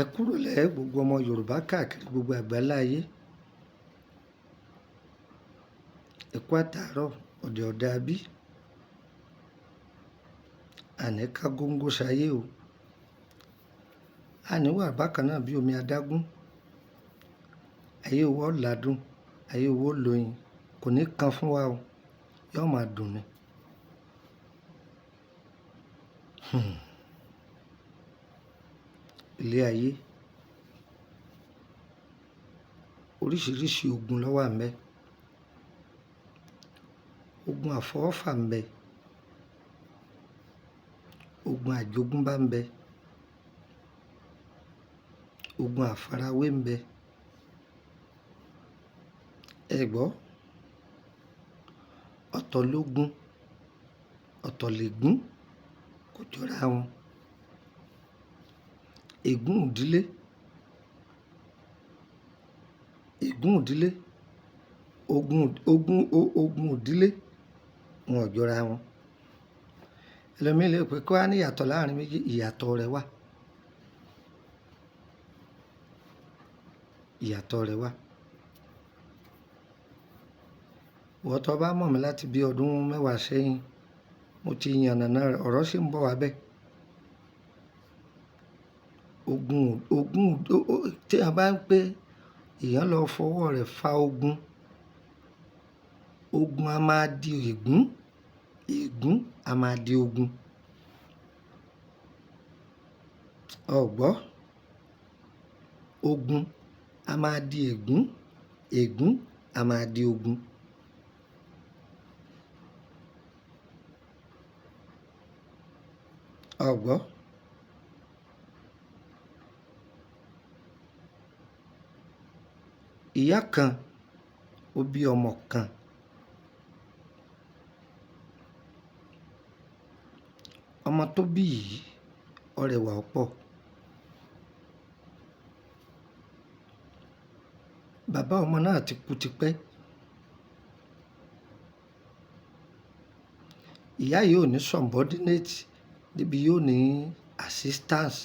Ẹ kúròlẹ́ gbogbo ọmọ Yorùbá káàkiri gbogbo àgbáláyé. Ẹ kú àtàárọ̀ ọ̀dẹ̀ ọ̀dà bí. Àní ká góńgó ṣayé o. Àní wà bákan náà bí omi adágún. Ayé owó ọ̀làdún, ayé owó lóyin. Kò ní kan fún wa o. Yóò máa dùn ni. Ilé ayé. Oríṣiríṣi ogun ló wà ńbẹ̀. Ogun àfọwọ́fà ń bẹ. Ogun àjogúnbá ń bẹ. Ogun àfarawé ń bẹ. Ẹ gbọ́, ọ̀tọ̀ lógun, ọ̀tọ̀ lègún, kò jọra wọn. Ègún ìdílé, ogun ìdílé, wọn ò jọra wọn. Ẹlòmíì lè pé kí wá ní ìyàtọ̀ láàrin méjì, ìyàtọ̀ rẹ̀ wà. Ìyàtọ̀ rẹ̀ wà. Ìwọ tó bá mọ̀ mí láti bí ọdún mẹ́wàá sẹ́yìn, mo ti yànnàná rẹ̀, ọ̀rọ̀ sì ń bọ̀ wá bẹ́ẹ̀. Tí a bá ń pé èèyàn lọ fọwọ́ rẹ̀ fa ogun, ogun a máa di ègún, ègún a máa di ogun. Ọ̀gbọ́, ogun a máa di ègún, ègún a máa di ogun. Ọ̀gbọ́, ìyá kan ó bí ọmọ kan. Ọmọ tó bí yìí ó rẹwà pọ̀. Bàbá ọmọ náà ti kú tipẹ́. Ìyá yìí ò ní subordinate níbi yóò ní assistance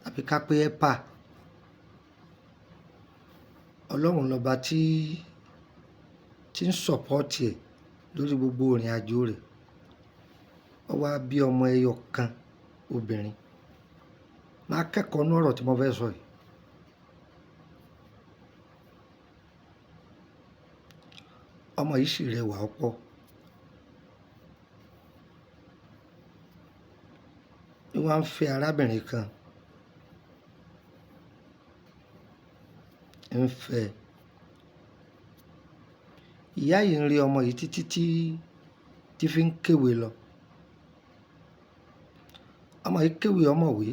tàbí ká pé helper. Ọlọ́run lọ́ba tí ń support ẹ̀ lórí gbogbo ìrìn àjò rẹ̀. Ó wá bí ọmọ ẹyọ kan obìnrin. Máa kẹ́kọ̀ọ́ ní ọ̀rọ̀ tí mo fẹ́ sọ yìí. Ọmọ yìí sì rẹwà pọ̀. Ó wá ń fẹ́ arábìnrin kan. Ń fẹ́. Ìyá yìí ń rí ọmọ yìí títí tí fi ń kéwèé lọ. Ọmọ yìí kéwèé ọmọwé.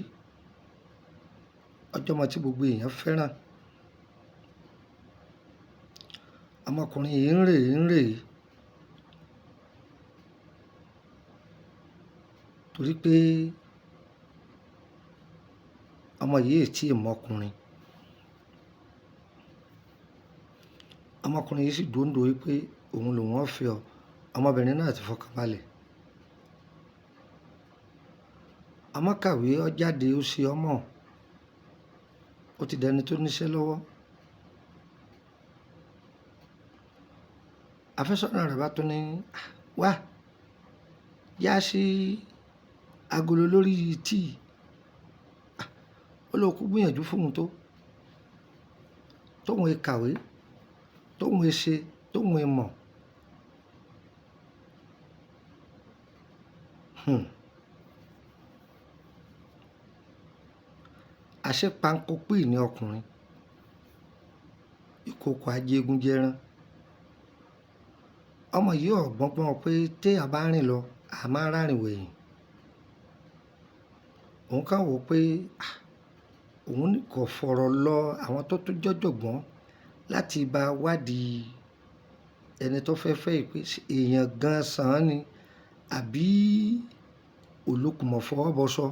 Ọjọ́ ọmọ tí gbogbo èèyàn fẹ́ràn. Ọmọkùnrin yìí ń rè. Torí pé ọmọ yìí tí ì mọkùnrin. Ọmọkùnrin yìí sì dúndò wípé òun lòun ó fẹ́ ọ. Ọmọbìnrin náà ti fọkàn balẹ̀. Ọmọ kàwé, ó jáde, ó ṣe ọmọ. Ó ti dẹni tó níṣẹ́ lọ́wọ́. Àfẹ́sọ́nà rẹ̀ bá tún ní, wá, yá sí agolo lórí tíì. Ó lóun kú gbìyànjú fún òun tó. Tóun ẹ kàwé, tóun ẹ ṣe, tóun ẹ mọ̀. Àṣé pankopí ní ọkùnrin. Ìkòkò ajégúnjẹran. Ọmọ yìí ò gbọ́ngbọ́n pé tí a bá rìn lọ, a máa rárìn wẹ̀yìn. Òun kàn wò pé òun kò fọ̀rọ̀ lọ àwọn tó tún jọ́jọ̀gbọ́n láti bá wádìí ẹni tó fẹ́ fẹ́ ìpè èèyàn gan sàn án ni àbí olókùnmọ̀ fọwọ́ bọṣọ.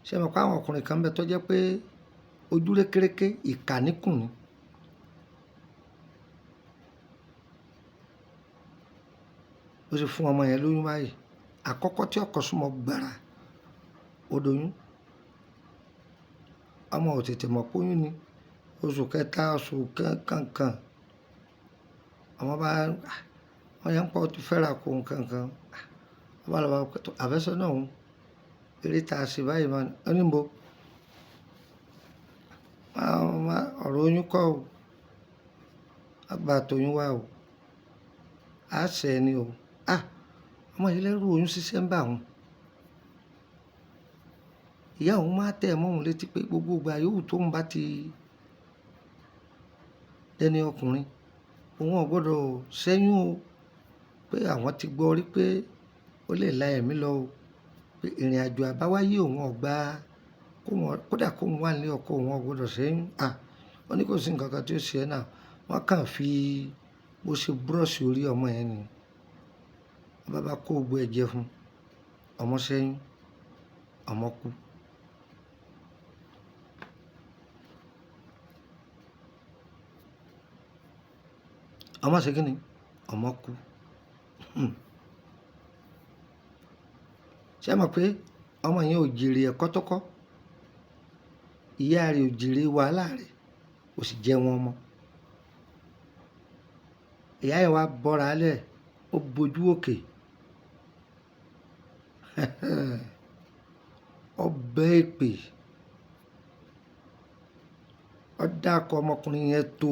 Ṣé mo pa àwọn ọkùnrin kan bẹ tó jẹ́ pé ojú rékéréké ìkà níkùn ni. Ó sì fún ọmọ yẹn lóyún báyìí. Àkọ́kọ́ tí ọkọ súnmọ́ gbàrà ó doyún. ọmọ ò tètè mọ̀ póyún ni oṣù kẹta oṣù kankan ọmọ bá wọ́n yẹn ń pọ̀ tó fẹ́ra kó kankan wọ́n bá lọ bá àfẹ́sọ́nà òun eré tá a ṣe báyìí máa ń níbo ọ̀rọ̀ oyún kọ́ o àgbà tóyún wá o á ṣe ẹni o ọmọ yìí lẹ́rù oyún ṣiṣẹ́ ń bà wọ́n ìyá òun máa tẹ̀ mọ́ òun létí pé gbogbo ìgbà yòówù tóun bá ti dẹni ọkùnrin òun ò gbọ́dọ̀ ṣẹ́yún o pé àwọn ti gbọ́ rí pé ó lè la ẹ̀mí lọ o pé ìrìn àjò àbáwáyé òun ọ̀gbà kódà kóun wà nílé ọkọ òun ò gbọ́dọ̀ ṣẹ́yún wọ́n ní kò sí nǹkan kan tí ó ṣe ẹ́ náà wọ́n kàn fi bó ṣe búrọ́ọ̀ṣì orí ọmọ yẹn ni wọ́n bá kó gbogbo ẹ̀jẹ̀ fún ọmọ ṣẹ́yún ọmọ kú. ọmọ ṣe kí ni ọmọ kú. ṣé ẹ mọ̀ pé ọmọ yẹn ò jèrè ẹ̀kọ́ tó kọ́ ìyá rẹ̀ ò jèrè wàhálà rẹ̀ kò sì jẹ́ wọn mọ́ ìyá yẹn wá bọ́ra lẹ̀ ó bojú òkè ọbẹ̀ èpè ó dákọ̀ ọmọkùnrin yẹn tó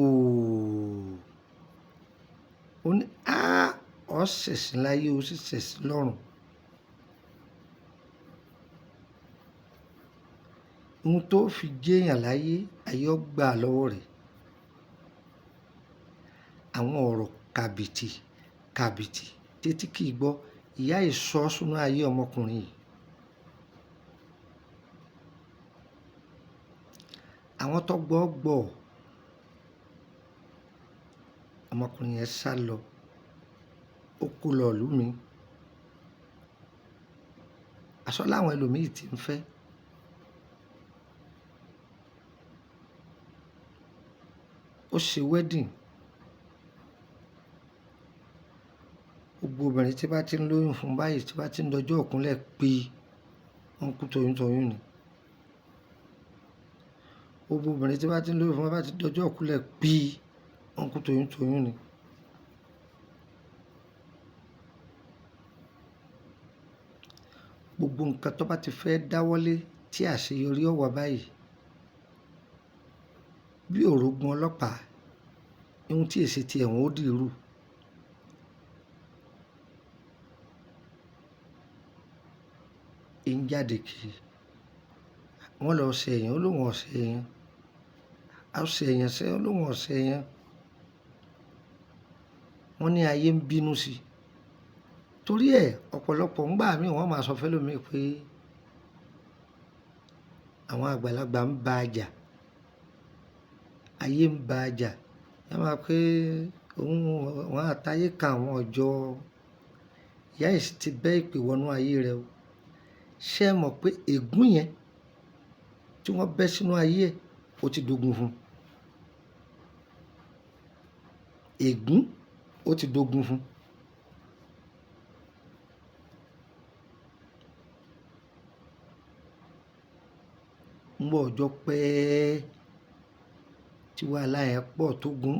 ó ní ó ṣẹ̀sìn láyé ó sì ṣẹ̀sìn lọ́run ohun tó fi jéèyàn láyé ayé ó gbà lọ́wọ́ rẹ̀ àwọn ọ̀rọ̀ kàbìtì títí kì í gbọ́ ìyá ìsọ sínú ayé ọmọkùnrin yìí àwọn tó gbọ́ ọmọkùnrin yẹn sá lọ ó kó lọ ìlú mi aṣọ láwọn ẹlòmíì ti ń fẹ́ ó ṣe wedding gbogbo obìnrin tí bá ti ń lóyún fún báyìí tí bá ti ń dọjọ́ òkúnlẹ̀ pé wọ́n kú toyúntoyún ni gbogbo obìnrin tí bá ti ń lóyún fún bá ti dọjọ́ òkúnlẹ̀ pé wọ́n kú toyúntoyún ni. gbogbo nǹkan tó bá ti fẹ́ dáwọ́lé tí àṣeyọrí ó wà báyìí bí òrógun ọlọ́pàá ohun tí èsì ti ẹ̀wọ̀n ó dìrú ń jáde kiri wọ́n lọ ṣe èèyàn ó lóun ọ̀sẹ̀ èèyàn á ṣe èèyàn ṣe ó lóun ọ̀sẹ̀ èèyàn wọ́n ní ayé ń bínú sí i torí ẹ̀ ọ̀pọ̀lọpọ̀ ń gbà mí wọ́n máa sọ fẹ́lòmíì pé àwọn àgbàlagbà ń bá a jà ayé ń bá a jà ẹ máa pé wọn àtayé kan àwọn ọjọ́ ìyá yìí sì ti bẹ́ ìpè wọnú ayé rẹ o ṣé ẹ mọ̀ pé ègún yẹn tí wọ́n bẹ́ sínú ayé ẹ̀ ó ti dogun fún ègún ó ti dogun fún. ń bọ̀ ọjọ́ pẹ́ẹ́ tí wàhálà yẹn pọ̀ tógun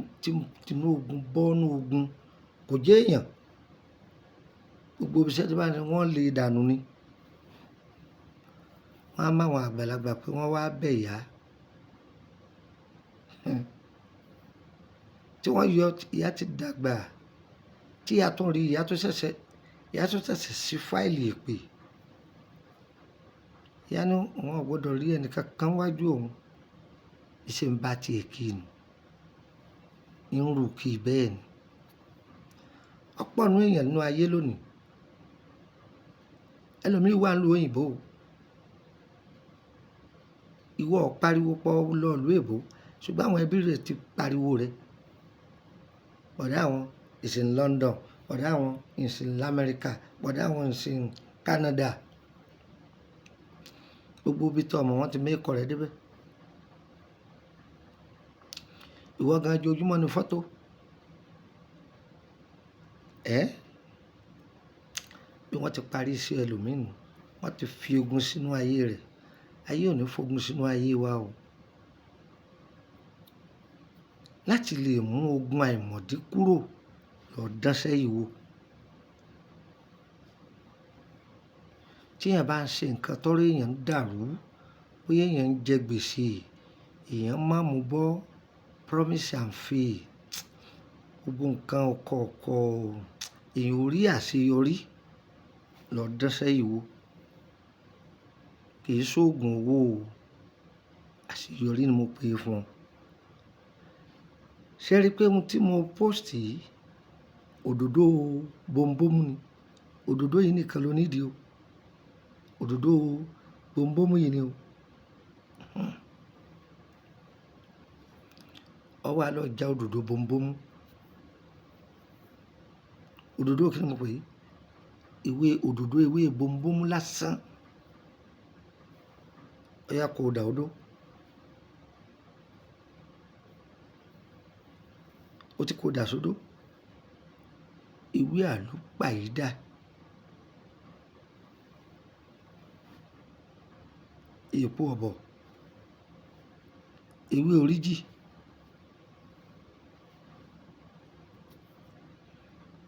tinú ogun bọ́nú ogun kò jẹ́ èèyàn gbogbo iṣẹ́ tí wọ́n ní wọ́n lè dànù ni wọ́n á máwọn àgbàlagbà pé wọ́n wá bẹ̀ yá tí wọ́n yọ ìyá ti dàgbà tí ìyá tó ń rí ìyá tó ṣẹ̀ṣẹ̀ sí fáìlì èpè ìyá ní wọn ò gbọ́dọ̀ rí ẹnìkan kan wájú òun iṣẹ́ ń bá tiẹ̀ kí ni ń rù kí bẹ́ẹ̀ ni ọ̀pọ̀ nínú èèyàn nínú ayé lónìí ẹlòmíì wà ń lu òyìnbó ìwọ pariwo pọ̀ lọ ìlú èbó ṣùgbọ́n àwọn ẹbí rẹ̀ ti pariwo rẹ̀ bọ̀dá àwọn is in London bọ̀dá àwọn is in America bọ̀dá àwọn is in Canada gbogbo ibi tó ọmọ wọn ti mẹ́kọ̀ rẹ̀ débẹ̀ ìwọ gan ojoojúmọ́ ní fọ́tò bí wọ́n ti parí iṣẹ́ ẹlòmíì wọ́n ti fi ogun sínú ayé rẹ̀ ayé ò ní fogun sínú ayé wa o láti lè mú ogun àìmọ̀dí kúrò lọ dánṣẹ́ yìí wò. Tí èèyàn bá ń ṣe nǹkan tọ́rọ̀ èèyàn ń dàrú, bóyá èèyàn ń jẹ gbèsè, èèyàn má mú bọ́, promise and fail, gbogbo nǹkan ọ̀kọ̀ọ̀kọ̀ èèyàn ò rí àṣeyọrí lọ dánṣẹ́ yìí wò. Kì í ṣoògùn owó o, àṣeyọrí ni mo pè é fún ọ. Ṣé rí pé ohun tí mo post yìí, òdòdó bomubomu ni. Òdòdó yìí nìkan ló nídìí o. Òdòdó bomubomu yìí ni o. Ó wá lọ já òdòdó bomubomu. Òdòdó kí ni mo pè é? Òdòdó ewé bomubomu lásán. Ó yá kó dà odó. Ó ti kó dà sódó. Ewé àlùpàídà. Èpo ọ̀bọ̀. Ewé oríjì.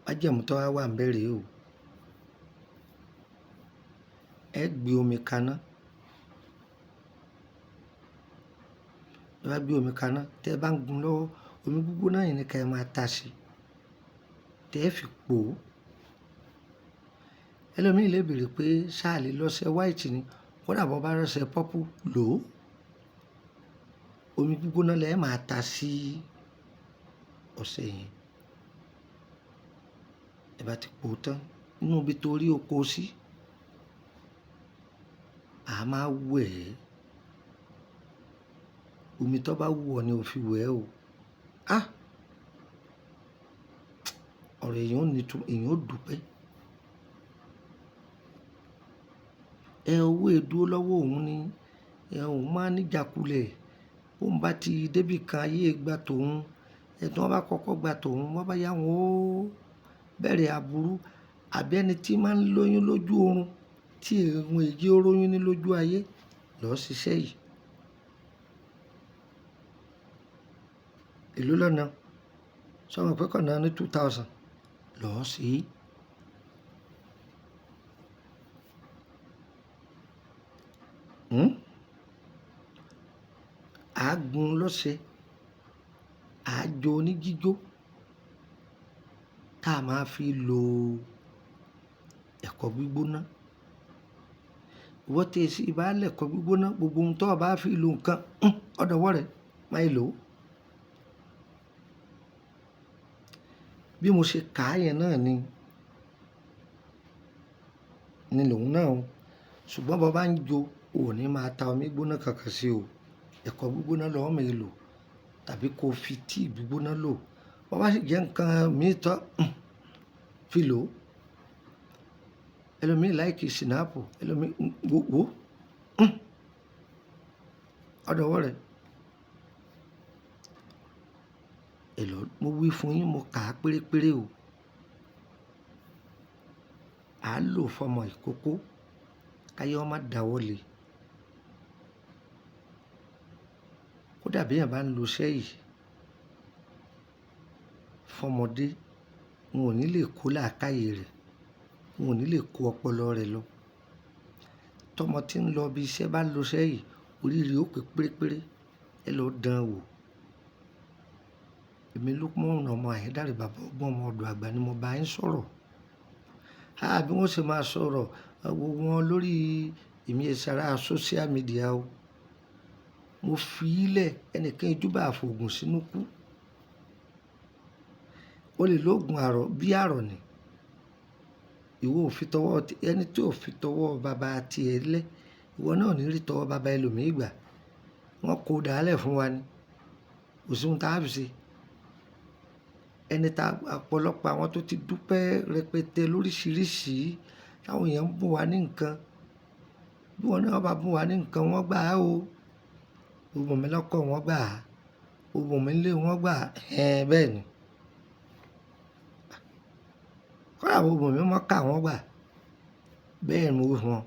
Májẹ̀mú tó wà ń bẹ̀ rèé o. Ẹ gbé omi kaná. Ẹ bá gbé omi kaná, tẹ́ ẹ bá ń gun lọ́wọ́, omi gbígbóná yìí ni ká ẹ máa ta sí. Tẹ́ ẹ fi pò ó. Ẹlòmíì lè béèrè pé ṣáà lè lọ́ṣẹ white ni, kódà bó bá rọ́ṣẹ purple lò ó. Omi gbígbóná lẹ máa ta sí ọṣẹ yẹn. Ẹ bá ti pò ó tán, inú ibi tó rí oko sí, a máa wẹ̀ ẹ́. Omi tó bá wù ọ́ ni o fi wẹ̀ ẹ́ o. Ọ̀rọ̀ èèyàn ò ní tún, èèyàn ò dúpẹ́. Owó èdúró lọ́wọ́ òun ni òun máa ń níjàkulẹ̀. Bóun bá ti débì kan ayé gba tòun, tí wọ́n bá kọ́kọ́ gba tòun, wọ́n bá yá wọn ó bẹ̀rẹ̀ aburú. Àbí ẹni tí máa ń lóyún lójú oorun, tí àwọn èyí ó róyún ní lójú ayé, lọ ṣiṣẹ́ yìí. Èló lọ́nà? Sọ̀rọ̀ pé kọ̀ọ̀nà ní 2000. Lọ sí i. Àágún lọ́ṣẹ, àájò oníjíjó tá a máa fi lo ẹ̀kọ gbígbóná. Ìwọ tí èsì bá lẹ̀kọ gbígbóná, gbogbo ohun tó o bá fi lo nǹkan, ọ̀dọ̀wọ́ rẹ̀ máa lò ó. Bí mo ṣe kà á yẹn náà ni lòun náà o. Ṣùgbọ́n bó bá ń jo, ò ní máa ta omi gbóná kankan sí o. Ẹ̀kọ gbígbóná lọ́wọ́ mi lò, tàbí kó fi tíì gbígbóná lò. Bó bá sì jẹ́ nǹkan míì tán, fi lò ó. Ẹlòmíì láìkì sinapu, ẹlòmíì wò ọ̀dọ̀wọ́ rẹ̀. Mo wí fún yín, mo kà á pérépéré o. À á lò fọmọ ìkókó káyé ọmọ dáwọ́ lé. Kódà bí èèyàn bá ń lo iṣẹ́ yìí fọmọdé, wọn ò ní lè kó làákàyè rẹ̀, wọn ò ní lè kó ọpọlọ rẹ̀ lọ. Tọmọ tí ń lọ bí iṣẹ́ bá lo iṣẹ́ yìí, oríire ó pé pérépéré. Ẹ lọ dán wò. Èmi Lukman ọmọ Ayédáre bàbá ọgbọ́n ọmọ ọ̀dọ̀ àgbà ni mo bá yín sọ̀rọ̀. Bí wọ́n ṣe máa sọ̀rọ̀ wo wọn lórí èmi ìsara social media o. Mo fi í lẹ̀, ẹnìkan ìjúbà àfògùn sínú kú. O lè lóògùn àrọ̀ bí àrọ̀ ni. Ìwọ ò fi tọwọ́ ẹni tí ò fi tọwọ́ bàbá tiẹ̀ lẹ̀, ìwọ náà ò ní rí tọwọ́ bàbá ẹlòmíì gbà. Wọ́n kó dàálẹ̀ fún wa ni. Kò sí ohun tá a fi ṣe. Ọ̀pọ̀lọpọ̀ àwọn tó ti dúpẹ́ rẹpẹtẹ lóríṣìíríṣìí, táwọn èèyàn ń bùn wá ní nǹkan. Bí wọn náà bá bùn wá ní nǹkan, wọ́n gbà á o. O bùn mí lọ́kọ̀, wọ́n gbà á. O bùn mí nílé, wọ́n gbà á. Bẹ́ẹ̀ ni. Kódà o bùn mí mọ́kà, wọ́n gbà á. Bẹ́ẹ̀ ni mo wí fún wọn.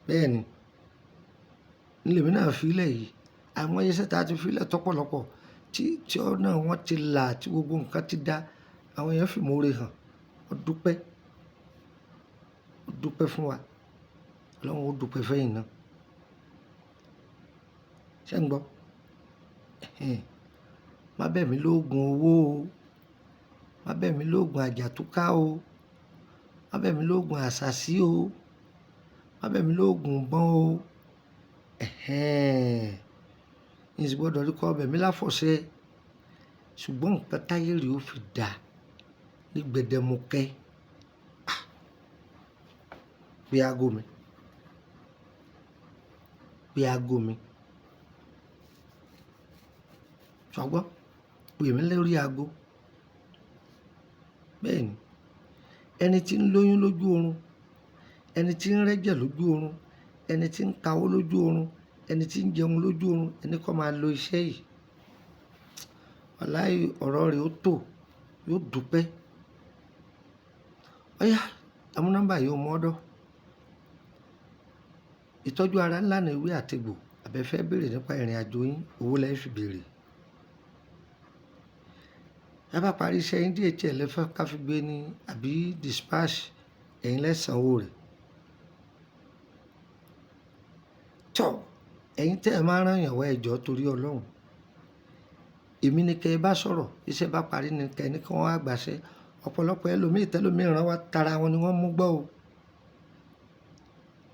Bẹ́ẹ̀ ni. Nílé mi náà fi ilẹ̀ yìí. àwọn iṣẹ́ tá a ti fi lẹ̀ tọ́pọ̀lọpọ̀ tí ọ̀nà wọn ti là tí gbogbo nǹkan ti dá àwọn èèyàn fi ìmoore hàn ó dúpẹ́ fún wa ọlọ́run ó dúpẹ́ fẹ́yìn náà ṣé ń gbọ́ má bẹ̀ mí lóògùn owó o má bẹ̀ mí lóògùn àjàtúká o má bẹ̀ mí lóògùn àṣàsí o má bẹ̀ mí lóògùn bọ́n o ìsì gbọ́dọ̀ rí kọ́ ọbẹ̀ mi láfọ̀ṣẹ́ ṣùgbọ́n nǹkan táyé rí ó fi dà ní gbẹdẹmukẹ́ pé aago mi ṣọgbọ́n pè mí lórí aago bẹ́ẹ̀ ni ẹni tí ń lóyún lójú oorun ẹni tí ń rẹ́jẹ̀ lójú oorun ẹni tí ń kawó lójú oorun ẹni tí ń jẹun lójú oorun ẹni kọ́ máa lo iṣẹ́ yìí wàláhì ọ̀rọ̀ rẹ̀ ó tò yóò dúpẹ́ ọ̀yá àmú nọ́mbà yìí ó mọ́ ọ́dọ́ ìtọ́jú ara ńlá ní ewé àtegbò àbẹ̀fẹ́ béèrè nípa ìrìn àjò yín owó lẹ́yìn fi béèrè ẹ bá parí iṣẹ́ yín DHL fẹ́ ká fi gbé ní àbí dispatch ẹ̀yin lẹ́sàn-án rẹ̀ tọ́ ẹ̀yin tẹ́ ẹ máa rán ìyàwó ẹ̀jọ́ torí ọlọ́run èmi ni kẹ́ ẹ bá sọ̀rọ̀ iṣẹ́ bá parí ni kẹ́ ẹ ní kí wọ́n á gbàṣẹ́ ọ̀pọ̀lọpọ̀ ẹlòmíì tẹ́lòmíràn wá tara wọn ni wọ́n mú gbọ́ o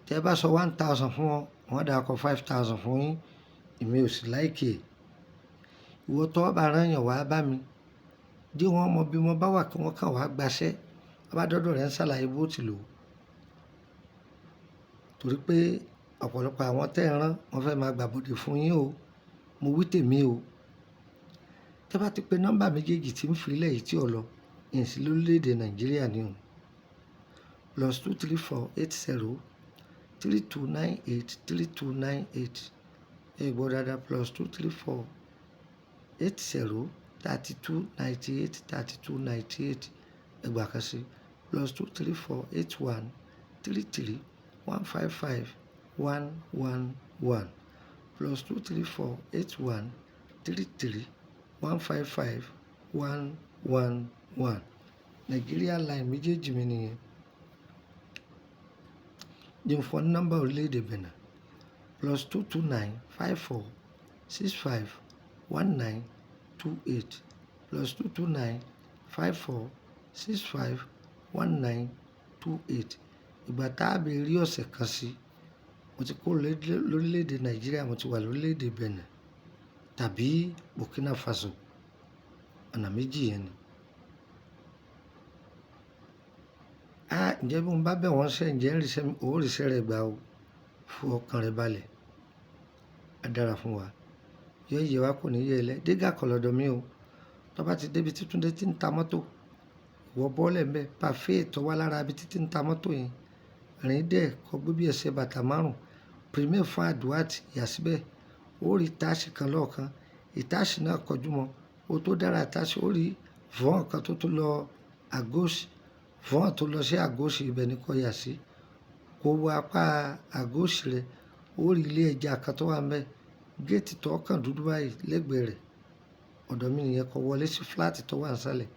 tẹ́ ẹ bá sọ 1000 fún wọn wọ́n dà kọ 5000 fún yín èmi ò sì láìkè ìwọ tó bá rán ìyàwó á bá mi dí wọn mọ bí wọn bá wà kí wọn kàn wá gbàṣẹ́ abádọ́dọ̀ rẹ̀ ń ṣàlàyé bó ti lò torí pé ọ̀pọ̀lọpọ̀ àwọn tẹ́ ẹ rán wọn fẹ́ máa gbàbọ̀dè fún yín o mo wí tèmi o tẹ́ bá ti pe nọ́mbà méjèèjì tí ń fi ilẹ̀ yìí tí ò lọ ìsìn lórílẹ̀‐èdè Nàìjíríà ni o +23480 3298 3298 ẹ gbọ́ dáadáa +23480 3298 3298 ẹgbàá kan sí +23481 33 155 111 +23481 33 155 111 Nàìjíríà line méjèèjì mi nìyẹn ní fún nọ́mbà orílẹ̀-èdè Benin +229 54 65 19 28 +229 54 65 19 28 ìgbà tá a bẹ̀ rí ọ̀sẹ̀ kan sí mo ti kó lórílẹ̀‐èdè Nàìjíríà mo ti wà lórílẹ̀‐èdè Benin tàbí Burkina Faso ọ̀nà méjì yẹn ni. Ǹjẹ́ bí mo bá bẹ̀ wọ́n ṣe ǹjẹ́ òórìṣẹ́ rẹ̀ gbà o fún ọkàn rẹ̀ balẹ̀ á dára fún wa yọ iye wa kò ní yẹ ẹlẹ́ dégà kọlọ́dọ̀ mi o tó bá ti débi títúndé tí ń ta mọ́tò ìwọ bọ́ọ̀lẹ̀ ń bẹ́ pàfẹ́ tó wá lára ibi títí ń ta mọ́tò yẹn rìn dẹ̀ kọ gbé bí ẹsẹ̀ bàtà 5 premier fún àdúrátì yà síbẹ̀ ó rí táàsì kan lọ́ọ̀kan ìtáàsì náà kọjú mọ́ o tó dára táàsì ó rí vọ́n kan tó tó lọ àgóòsì vọ́n tó lọ sí àgóòsì ibẹ̀ ní kò yà sí kó wo apá àgóòsì rẹ̀ ó rí ilé ẹja kan tó wà ń bẹ̀ géètì tó kàn dúdú báyìí lẹ́gbẹ̀ẹ́ rẹ̀ ọ̀dọ̀ mi nìyẹn kọ wọlé sí fúláàtì tó wà nísàlẹ̀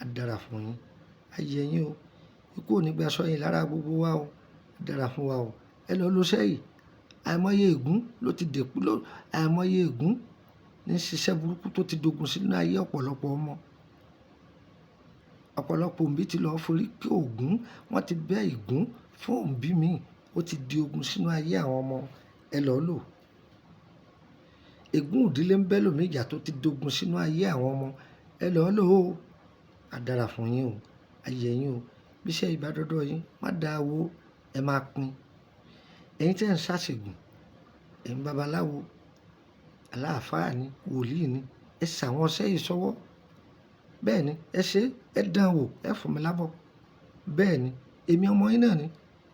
á dára fún yín ayé yín o ikú ò ní gba aṣọ yín lára gbogbo wa o á dára fún wa o ẹ lọ lọ sẹ́yìn àìmọye ègún ló ti dẹ̀kú àìmọye ègún ní ṣiṣẹ́ burúkú tó ti dogun sínú ayé ọ̀pọ̀lọpọ̀ ọmọ ọ̀pọ̀lọpọ̀ òǹbí ti lọ́ọ́ forí kí ògún wọ́n ti bẹ́ ègún fún òǹbí míì ó ti di ogun sínú ayé àwọn ọmọ ẹ lọ́ọ́ lò ègún ìdílé ń bẹ́ lòmí ìjà tó ti dogun sínú ayé àwọn ọmọ ẹ lọ́ọ́ lò ó á dára fún yín o ayé yín o bíṣẹ́ ìbádọ́dọ́ yín má dáa wo ẹ máa pín ẹ̀yin tẹ́ ń ṣàṣègùn ẹ̀yin babaláwo aláàfáà ni wòlíì ni ẹ ṣàwọn ṣẹ́yìn sọ́wọ́ bẹ́ẹ̀ ni ẹ ṣe ẹ dán wò ẹ fún mi lábọ̀ bẹ́ẹ̀ ni èmi ọmọ yín náà ni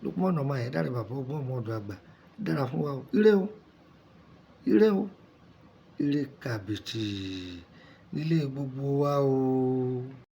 Lukman ọmọ Ayédáre bàbá ọgbọ́n ọmọ ọ̀dọ̀ àgbà dára fún wa o ire o ire o ire kàbìtì nílé gbogbo wa o.